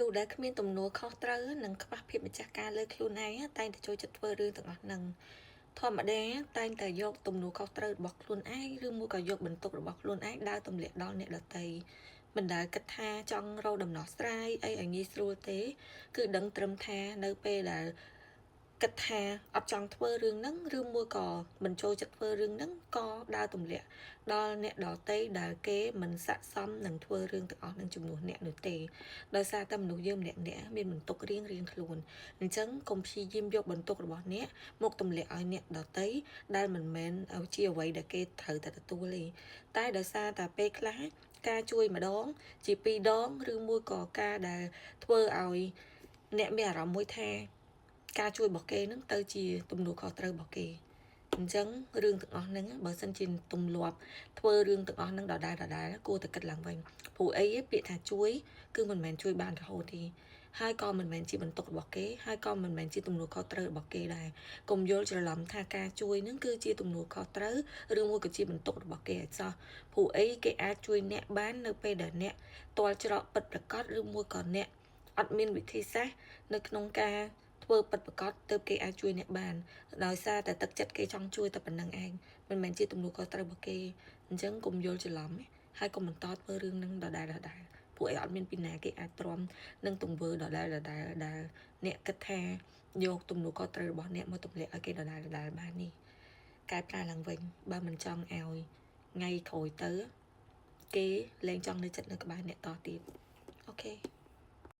មនុស្សដែលគ្មានទំនួលខុសត្រូវនិងខ្វះភាពម្ចាស់ការលើខ្លួនឯងតែងតែចូលចិត្តធ្វើរឿងទាំងអស់ហ្នឹងធម្មតាតែងតែយកទំនួលខុសត្រូវរបស់ខ្លួនឯងឬមួយក៏យកបន្ទុករបស់ខ្លួនឯងដើរទម្លាក់ដល់អ្នកដទៃមិនដែលគិតថាចង់រកដំណោះស្រាយអីឲ្យងាយស្រួលទេគឺដឹងត្រឹមថានៅពេលដែលគិតថាអត់ចង់ធ្វើរឿងហ្នឹងឬមួយក៏មិនចូលចិត្តធ្វើរឿងហ្នឹងក៏ដើរទម្លាក់ដល់អ្នកដទៃដែលគេមិនស័ក្តិសមនឹងធ្វើរឿងទាំងអស់នឹងជំនួសអ្នកនោះទេដោយសារតែមនុស្សយើងម្នាក់ៗមានបន្ទុករៀងខ្លួនអញ្ចឹងកុំព្យាយាមយកបន្ទុករបស់អ្នកមកទម្លាក់ឲ្យអ្នកដទៃដែលមិនមែនជាអ្វីដែលគេត្រូវតែទទួលទេតែដោយសារតែពេលខ្លះការជួយម្ដងជាពីរដងឬមួយក៏ការដែលធ្វើឲ្យអ្នកមានអារម្មណ៍មួយថាការជួយរបស់គេនឹងទៅជាទំនួលខុសត្រូវរបស់គេអញ្ចឹងរឿងទាំងអស់ហ្នឹងបើសិនជាទម្លាប់ធ្វើរឿងទាំងអស់ហ្នឹងដដែលគួរតែគិតឡើងវិញព្រោះអីពាក្យថាជួយគឺមិនមែនជួយបានរហូតទេហើយក៏មិនមែនជាបន្ទុករបស់គេហើយក៏មិនមែនជាទំនួលខុសត្រូវរបស់គេដែរកុំយល់ច្រឡំថាការជួយហ្នឹងគឺជាទំនួលខុសត្រូវឬមួយក៏ជាបន្ទុករបស់គេឲ្យសោះព្រោះអីគេអាចជួយអ្នកបាននៅពេលដែលអ្នកទាល់ច្រកពិតប្រាកដឬមួយក៏អ្នកអត់មានវិធីសាស្ត្រនៅក្នុងការធ្វើពិតប្រាកដទើបគេអាចជួយអ្នកបានដោយសារតែទឹកចិត្តគេចង់ជួយតែប៉ុណ្្នឹងឯងមិនមែនជាទំនួលខុសត្រូវរបស់គេអញ្ចឹងកុំយល់ច្រឡំហើយកុំបន្តធ្វើរឿងហ្នឹងដដែលពួកឯងអត់មានពីណាគេអាចទ្រាំនឹងទង្វើដដែលដែលអ្នកគិតថាយកទំនួលខុសត្រូវរបស់អ្នកមកទម្លាក់ឲ្យគេដដែលបាននេះកែប្រែឡើងវិញបើមិនចង់ឲ្យថ្ងៃក្រោយទៅគេលែងចង់នៅចិត្តនៅក្បែរអ្នកតទៀតអូខេ